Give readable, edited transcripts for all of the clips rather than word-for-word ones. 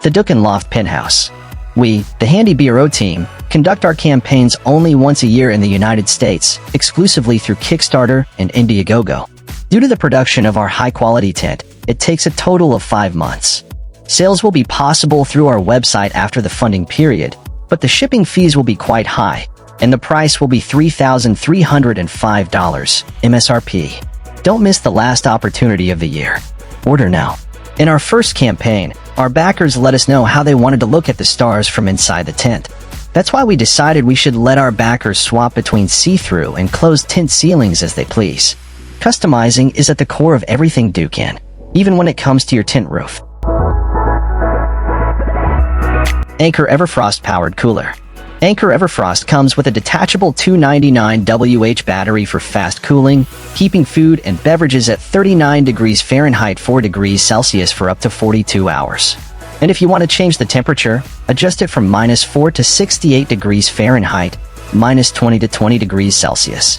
THEDOOKAN Loft Penthouse. We, the Handy BRO team, conduct our campaigns only once a year in the United States, exclusively through Kickstarter and Indiegogo. Due to the production of our high-quality tent, it takes a total of 5 months. Sales will be possible through our website after the funding period, but the shipping fees will be quite high, and the price will be $3,305 MSRP. Don't miss the last opportunity of the year. Order now. In our first campaign, our backers let us know how they wanted to look at the stars from inside the tent. That's why we decided we should let our backers swap between see-through and closed tent ceilings as they please. Customizing is at the core of everything THEDOOKAN, even when it comes to your tent roof. Anker EverFrost Powered Cooler. Anker EverFrost comes with a detachable 299 Wh battery for fast cooling, keeping food and beverages at 39 degrees Fahrenheit 4 degrees Celsius for up to 42 hours. And if you want to change the temperature, adjust it from -4 to 68 degrees Fahrenheit, -20 to 20 degrees Celsius.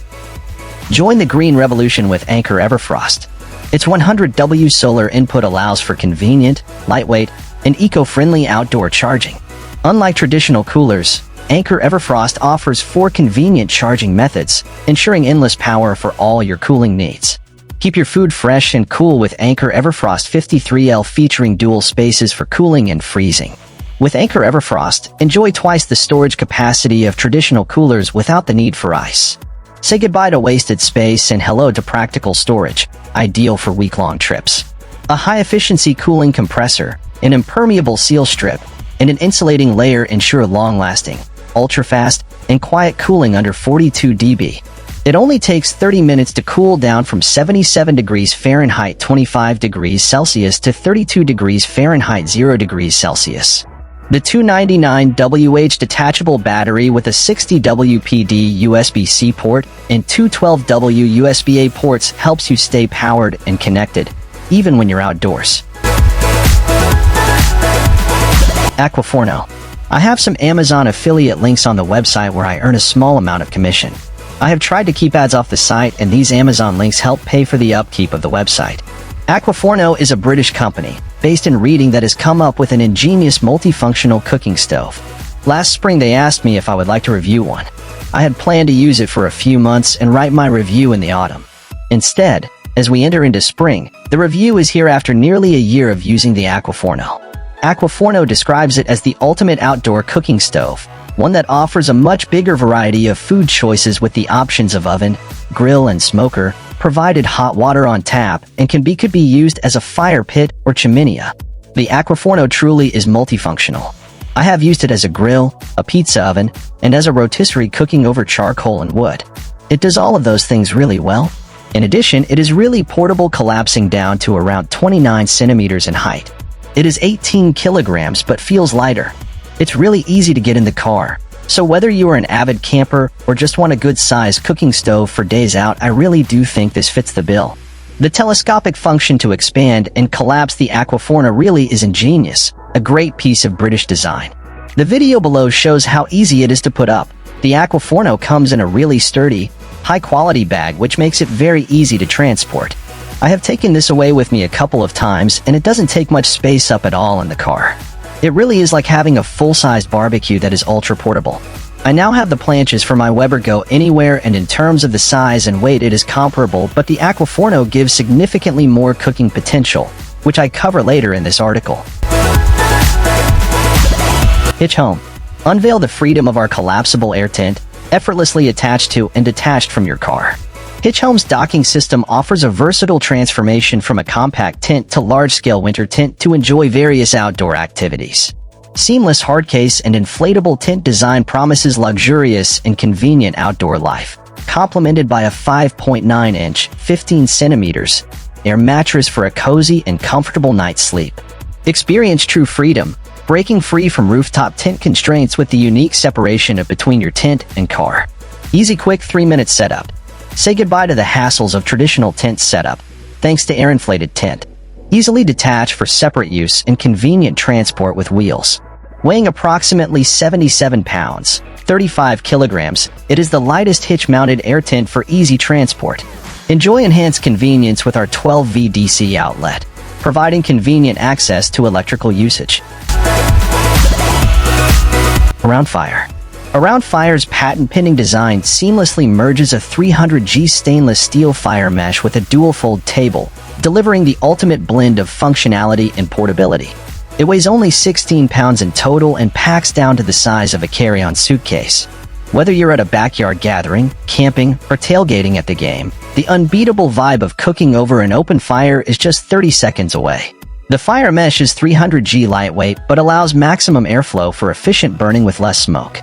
Join the green revolution with Anker EverFrost. Its 100W solar input allows for convenient, lightweight, and eco-friendly outdoor charging. Unlike traditional coolers, Anker EverFrost offers 4 convenient charging methods, ensuring endless power for all your cooling needs. Keep your food fresh and cool with Anker EverFrost 53L featuring dual spaces for cooling and freezing. With Anker EverFrost, enjoy twice the storage capacity of traditional coolers without the need for ice. Say goodbye to wasted space and hello to practical storage, ideal for week-long trips. A high-efficiency cooling compressor, an impermeable seal strip, and an insulating layer ensure long-lasting, ultra-fast, and quiet cooling under 42 dB. It only takes 30 minutes to cool down from 77 degrees Fahrenheit 25 degrees Celsius to 32 degrees Fahrenheit 0 degrees Celsius. The 299 Wh detachable battery with a 60W PD USB-C port and 212W USB-A ports helps you stay powered and connected, even when you're outdoors. Aquaforno. I have some Amazon affiliate links on the website where I earn a small amount of commission. I have tried to keep ads off the site, and these Amazon links help pay for the upkeep of the website. Aquaforno is a British company, based in Reading, that has come up with an ingenious multifunctional cooking stove. Last spring they asked me if I would like to review one. I had planned to use it for a few months and write my review in the autumn. Instead, as we enter into spring, the review is here after nearly a year of using the Aquaforno. Aquaforno describes it as the ultimate outdoor cooking stove, one that offers a much bigger variety of food choices with the options of oven, grill, and smoker, provided hot water on tap, and could be used as a fire pit or chiminea. The Aquaforno truly is multifunctional. I have used it as a grill, a pizza oven, and as a rotisserie cooking over charcoal and wood. It does all of those things really well. In addition, it is really portable, collapsing down to around 29 centimeters in height. It is 18 kilograms but feels lighter. It's really easy to get in the car, so whether you are an avid camper or just want a good-sized cooking stove for days out, I really do think this fits the bill. The telescopic function to expand and collapse the Aquaforno really is ingenious, a great piece of British design. The video below shows how easy it is to put up. The Aquaforno comes in a really sturdy, high-quality bag, which makes it very easy to transport. I have taken this away with me a couple of times, and it doesn't take much space up at all in the car. It really is like having a full-sized barbecue that is ultra-portable. I now have the planches for my Weber Go Anywhere, and in terms of the size and weight it is comparable, but the Aquaforno gives significantly more cooking potential, which I cover later in this article. Hitch-Home. Unveil the freedom of our collapsible air tent, effortlessly attached to and detached from your car. Hitch-Home's docking system offers a versatile transformation from a compact tent to large-scale winter tent to enjoy various outdoor activities. Seamless hardcase and inflatable tent design promises luxurious and convenient outdoor life, complemented by a 5.9-inch, 15 centimeters, air mattress for a cozy and comfortable night's sleep. Experience true freedom, breaking free from rooftop tent constraints with the unique separation between your tent and car. Easy, quick 3-minute setup. Say goodbye to the hassles of traditional tent setup, thanks to air-inflated tent. Easily detach for separate use and convenient transport with wheels. Weighing approximately 77 pounds, 35 kilograms, it is the lightest hitch-mounted air tent for easy transport. Enjoy enhanced convenience with our 12V DC outlet, providing convenient access to electrical usage. AROUNDFIRE. AROUNDFIRE's patent-pending design seamlessly merges a 300G stainless steel fire mesh with a dual-fold table, delivering the ultimate blend of functionality and portability. It weighs only 16 pounds in total and packs down to the size of a carry-on suitcase. Whether you're at a backyard gathering, camping, or tailgating at the game, the unbeatable vibe of cooking over an open fire is just 30 seconds away. The fire mesh is 300G lightweight but allows maximum airflow for efficient burning with less smoke.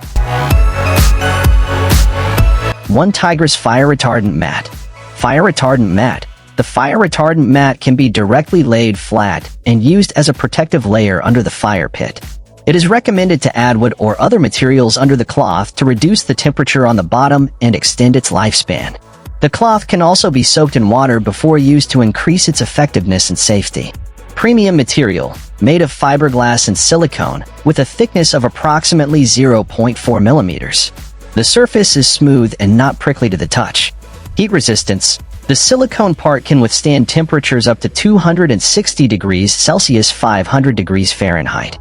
1 Tigris Fire-Retardant Mat. Fire-Retardant Mat. The fire-retardant mat can be directly laid flat and used as a protective layer under the fire pit. It is recommended to add wood or other materials under the cloth to reduce the temperature on the bottom and extend its lifespan. The cloth can also be soaked in water before used to increase its effectiveness and safety. Premium material, made of fiberglass and silicone, with a thickness of approximately 0.4 millimeters. The surface is smooth and not prickly to the touch. Heat resistance. The silicone part can withstand temperatures up to 260 degrees Celsius 500 degrees Fahrenheit.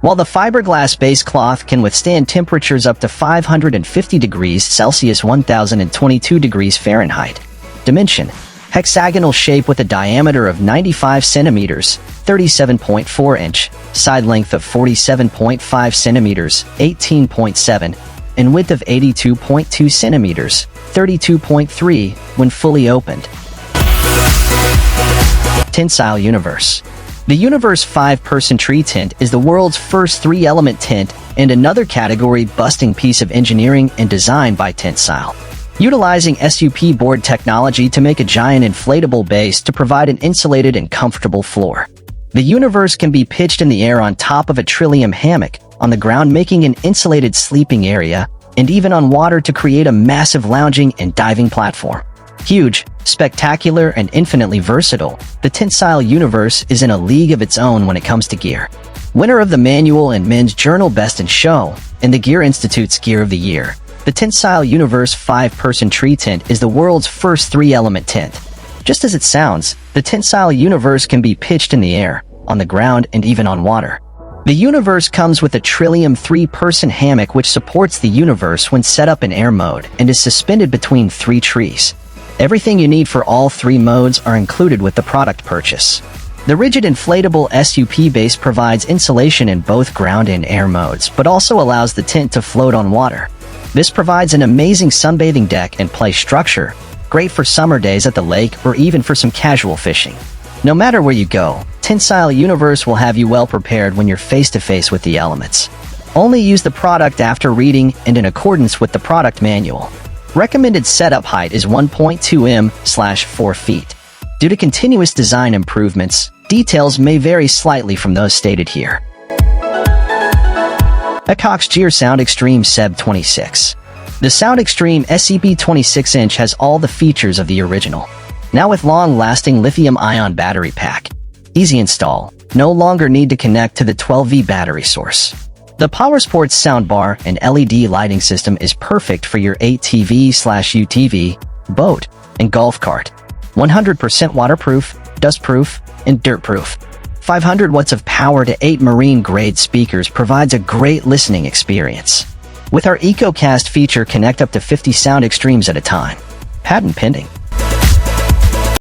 While the fiberglass base cloth can withstand temperatures up to 550 degrees Celsius 1022 degrees Fahrenheit. Dimension. Hexagonal shape with a diameter of 95 centimeters, 37.4 inch, side length of 47.5 centimeters, 18.7, and width of 82.2 centimeters, 32.3, when fully opened. Tentsile Universe. The Universe 5-person tree tent is the world's first 3-element tent and another category-busting piece of engineering and design by Tentsile. Utilizing SUP board technology to make a giant inflatable base to provide an insulated and comfortable floor. The Universe can be pitched in the air on top of a trillium hammock, on the ground making an insulated sleeping area, and even on water to create a massive lounging and diving platform. Huge, spectacular, and infinitely versatile, the Tentsile Universe is in a league of its own when it comes to gear. Winner of the Manual and Men's Journal Best in Show, and the Gear Institute's Gear of the Year, the Tentsile Universe 5-person tree tent is the world's first 3-element tent. Just as it sounds, the Tentsile Universe can be pitched in the air, on the ground, and even on water. The Universe comes with a trillium 3-person hammock which supports the Universe when set up in air mode and is suspended between 3 trees. Everything you need for all 3 modes are included with the product purchase. The rigid inflatable SUP base provides insulation in both ground and air modes, but also allows the tent to float on water. This provides an amazing sunbathing deck and play structure, great for summer days at the lake or even for some casual fishing. No matter where you go, Tentsile Universe will have you well prepared when you're face-to-face with the elements. Only use the product after reading and in accordance with the product manual. Recommended setup height is 1.2 m/4 feet. Due to continuous design improvements, details may vary slightly from those stated here. ECOXGEAR Sound Extreme SEB 26. The Sound Extreme SEB 26-inch has all the features of the original. Now with long-lasting lithium-ion battery pack. Easy install. No longer need to connect to the 12V battery source. The PowerSports soundbar and LED lighting system is perfect for your ATV/UTV, boat, and golf cart. 100% waterproof, dustproof, and dirtproof. 500 watts of power to 8 marine-grade speakers provides a great listening experience. With our EcoCast feature, connect up to 50 sound extremes at a time. Patent pending.